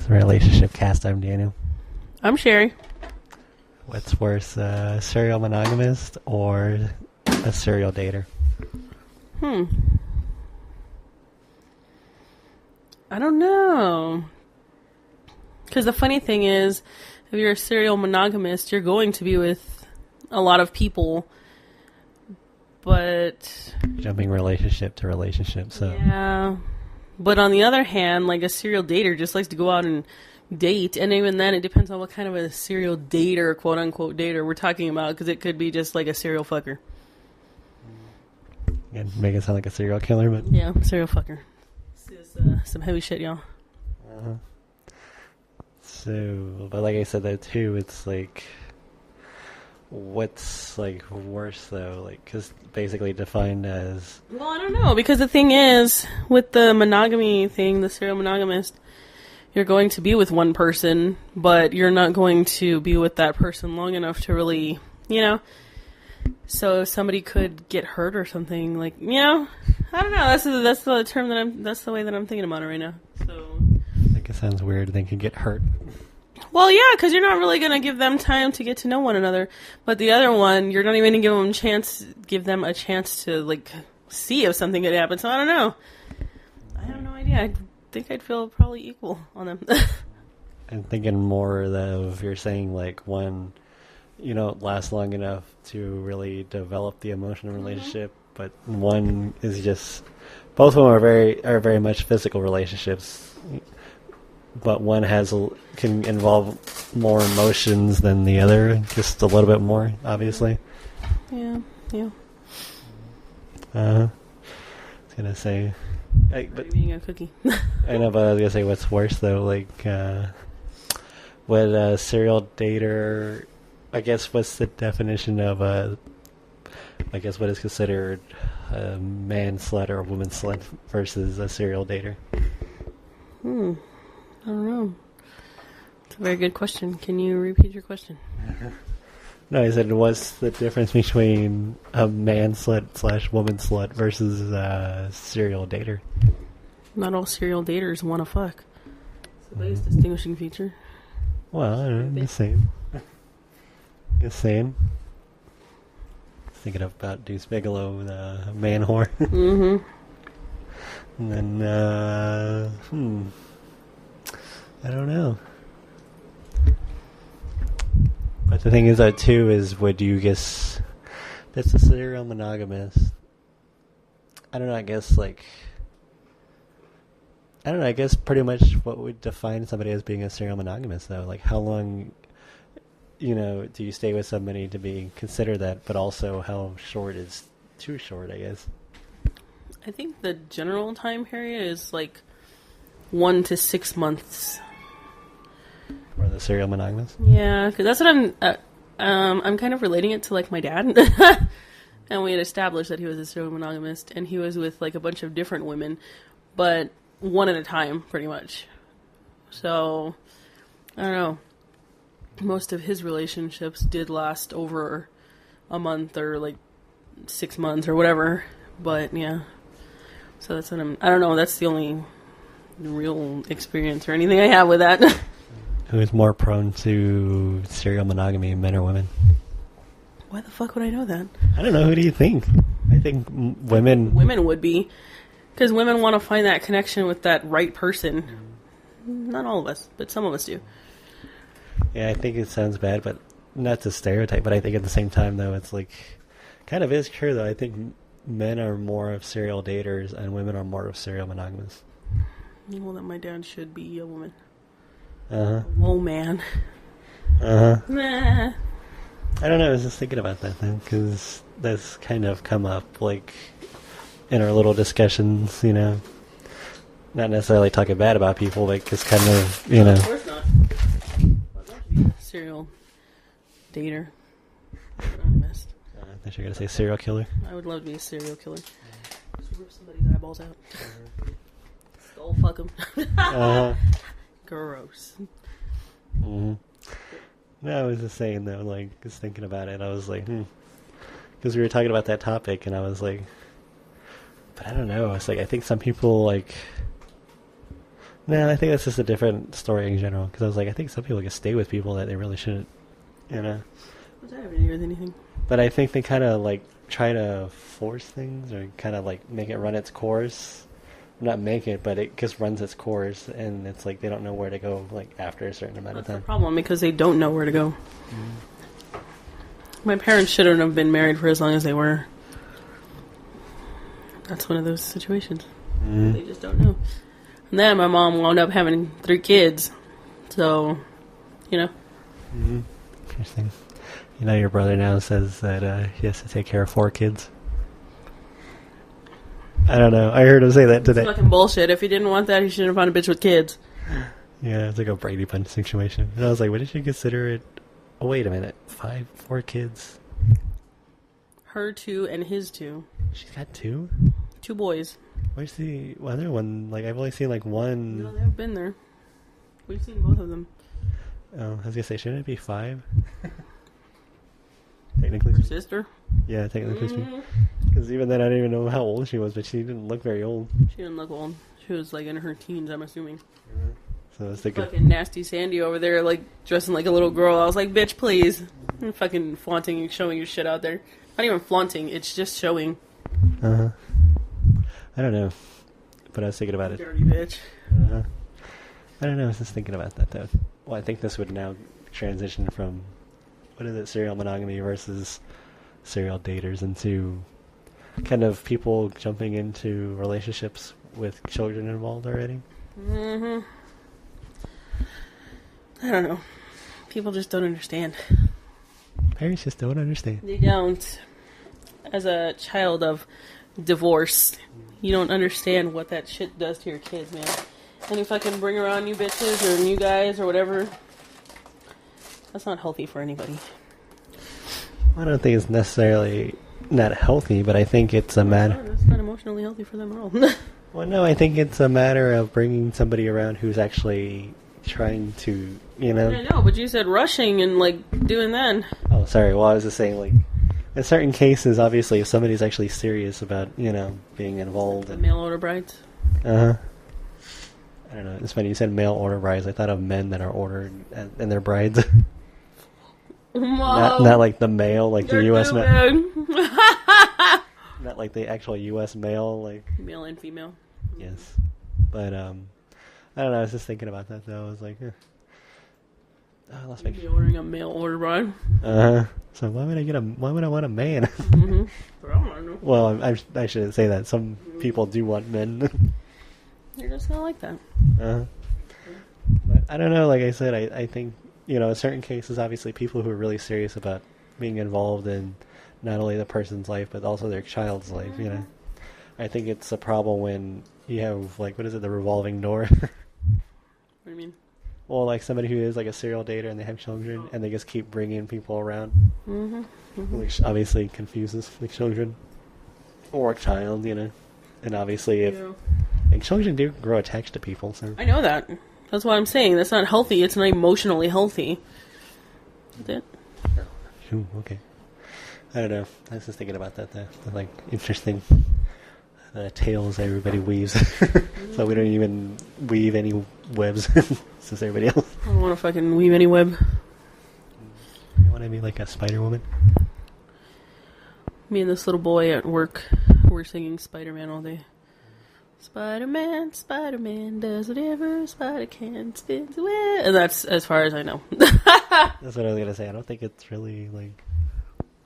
Relationshipcast. I'm Daniel. I'm Sherry. What's worse, a serial monogamist or a serial dater? I don't know. Because the funny thing is, if you're a serial monogamist, you're going to be with a lot of people. But... jumping relationship to relationship, so... yeah. But on the other hand, like a serial dater just likes to go out and date. And even then, it depends on what kind of a serial dater, quote-unquote dater, we're talking about. Because it could be just like a serial fucker. And make it sound like a serial killer, but... yeah, serial fucker. This is some heavy shit, y'all. Uh-huh. So, but like I said, though, too, it's like... what's, like, worse, though? Like, because basically defined as... well, I don't know, because the thing is, with the monogamy thing, the serial monogamist, you're going to be with one person, but you're not going to be with that person long enough to really, you know... so somebody could get hurt or something, like, you know, I don't know. That's the term that's the way that I'm thinking about it right now. So I think it sounds weird. They can get hurt. well, yeah, because you're not really gonna give them time to get to know one another. But the other one, you're not even gonna give them a chance to like see if something could happen. So I don't know. I have no idea. I think I'd feel probably equal on them. I'm thinking more though if you're saying like one, you know, lasts long enough to really develop the emotional relationship, but one is just, both of them are very much physical relationships, but one can involve more emotions than the other, just a little bit more, obviously. Yeah. I was gonna say, but eating a cookie. I know, but I was gonna say, what's worse though, like, would a serial dater, I guess, what's the definition of I guess what is considered a man slut or a woman slut versus a serial dater? I don't know. It's a very good question. Can you repeat your question? No, I said, what's the difference between a man slut / woman slut versus a serial dater? Not all serial daters want to fuck. It's the biggest distinguishing feature. Well, I don't know, the same. Just saying. Thinking about Deuce Bigelow, the man whore. Mm-hmm. And then, I don't know. But the thing is, though, too, is would you guess that's a serial monogamist? I don't know, I guess, like... I don't know, I guess pretty much what would define somebody as being a serial monogamist, though? Like, how long... you know, do you stay with somebody to be considered that, but also how short is too short, I guess? I think the general time period is like 1 to 6 months. Or the serial monogamist? Yeah, because that's what I'm kind of relating it to like my dad. And we had established that he was a serial monogamist, and he was with like a bunch of different women, but one at a time, pretty much. So, I don't know. Most of his relationships did last over a month or like 6 months or whatever. But yeah. So that's what I don't know, that's the only real experience or anything I have with that. Who is more prone to serial monogamy, men or women? Why the fuck would I know that? I don't know, who do you think? I think women... women would be. Because women want to find that connection with that right person. Not all of us, but some of us do. Yeah, I think it sounds bad, but not to stereotype, but I think at the same time, though, it's like, kind of is true, though. I think men are more of serial daters and women are more of serial monogamists. Well, that my dad should be a woman. Uh-huh. Whoa, man. Uh-huh. Nah. I don't know, I was just thinking about that, then, because that's kind of come up, like, in our little discussions, you know. Not necessarily talking bad about people, but just kind of, you know. Of course not. Serial dater. I missed. I thought you were going to say serial killer. I would love to be a serial killer. Just rip somebody's eyeballs out. Skull fuck them. Gross. Mm-hmm. No, I was just saying, though, like, just thinking about it, I was like, because we were talking about that topic, and I was like, but I don't know, it's like, I think some people, like, No, I think that's just a different story in general. Because I was like, I think some people can stay with people that they really shouldn't, you know. What's that have to do with anything? But I think they kind of like try to force things or kind of like make it run its course. Not make it, but it just runs its course, and it's like they don't know where to go like after a certain amount of time. That's the problem, because they don't know where to go. My parents shouldn't have been married for as long as they were. That's one of those situations. They just don't know. And then my mom wound up having 3 kids. So, you know. Interesting. You know, your brother now says that he has to take care of 4 kids. I don't know. I heard him say that today. It's fucking bullshit. If he didn't want that, he shouldn't have found a bitch with kids. Yeah, it's like a Brady Bunch situation. And I was like, what did you consider it? Oh, wait a minute. 4 kids? Her 2 and his 2. She's got 2? 2 boys. Where's the other one? Like, I've only seen like one. No, they've been there. We've seen both of them. Oh, I was gonna say, shouldn't it be 5? Technically. Her sister? Yeah, technically speaking. Because even then, I didn't even know how old she was, but she didn't look very old. She didn't look old. She was like in her teens, I'm assuming. So I was thinking, Fucking nasty Sandy over there, like dressing like a little girl. I was like, bitch, please. And fucking flaunting and showing your shit out there. Not even flaunting, it's just showing. I don't know, but I was thinking about it. Dirty bitch. I don't know. I was just thinking about that though. Well, I think this would now transition from what is it, serial monogamy versus serial daters into kind of people jumping into relationships with children involved already. I don't know. People just don't understand. Parents just don't understand. They don't. As a child of divorce, you don't understand what that shit does to your kids, man. And you fucking bring around new bitches or new guys or whatever. That's not healthy for anybody. I don't think it's necessarily not healthy, but I think it's a matter. It's not emotionally healthy for them at all. Well, no, I think it's a matter of bringing somebody around who's actually trying to, you know. I know, but you said rushing and like doing that. Oh, sorry. Well, I was just saying, like, in certain cases, obviously, if somebody's actually serious about, you know, being involved. The mail order brides. I don't know. It's funny you said mail order brides. I thought of men that are ordered and they're brides. Not like the mail, like the U.S. mail. Not like the actual U.S. mail, like male and female. Yes, but I don't know. I was just thinking about that though. I was like, I lost my. You'd be ordering a mail order bride. So why would I want a man? Well, I shouldn't say that. Some people do want men. You're just not like that. But I don't know. Like I said, I think, you know, in certain cases, obviously, people who are really serious about being involved in not only the person's life but also their child's life. You know, I think it's a problem when you have, like, what is it, the revolving door? What do you mean? Well, like somebody who is like a serial dater and they have children and they just keep bringing people around, which obviously confuses the children or a child, you know. And obviously, and children do grow attached to people. So I know that. That's what I'm saying. That's not healthy. It's not emotionally healthy. Is it? Ooh, okay. I don't know. I was just thinking about that. The like interesting tales everybody weaves. So we don't even weave any webs. Since everybody else. I don't want to fucking weave any web. You want to be like a Spider Woman? Me and this little boy at work, we're singing Spider-Man all day. Spider-Man, Spider-Man does whatever a spider can, spins away. And that's as far as I know. That's what I was gonna say. I don't think it's really like.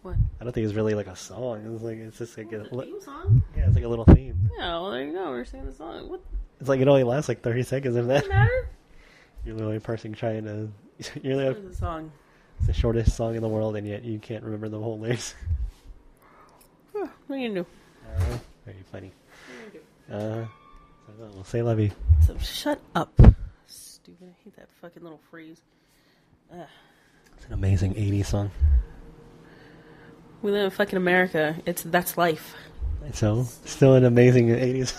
What? I don't think it's really like a song. It's just like a theme song. Yeah, it's like a little theme. Yeah, well there you go. We're singing the song. What? It's like it only lasts like 30 seconds of that. Doesn't matter. You're the only person trying to. The song. It's the shortest song in the world, and yet you can't remember the whole lyrics. What are you gonna do? Very funny. We'll say love you. So shut up, stupid. I hate that fucking little phrase. It's an amazing 80s song. We live in fucking America. That's life. So still an amazing 80s.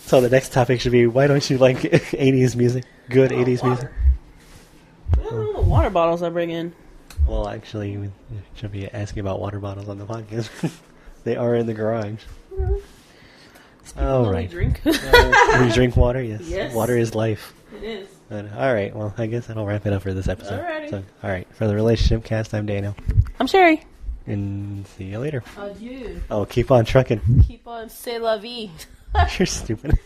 So the next topic should be, why don't you like 80s music? Good 80s music. I don't know the water bottles I bring in. Well, actually, we should be asking about water bottles on the podcast. They are in the garage. Oh, we right. drink. We drink water, yes. Yes. Water is life. It is. All right, well, I guess that'll wrap it up for this episode. Alrighty. So, all right, for the Relationship Cast, I'm Dano. I'm Sherry. And see you later. Adieu. Oh, keep on trucking. Keep on, c'est la vie. You're stupid.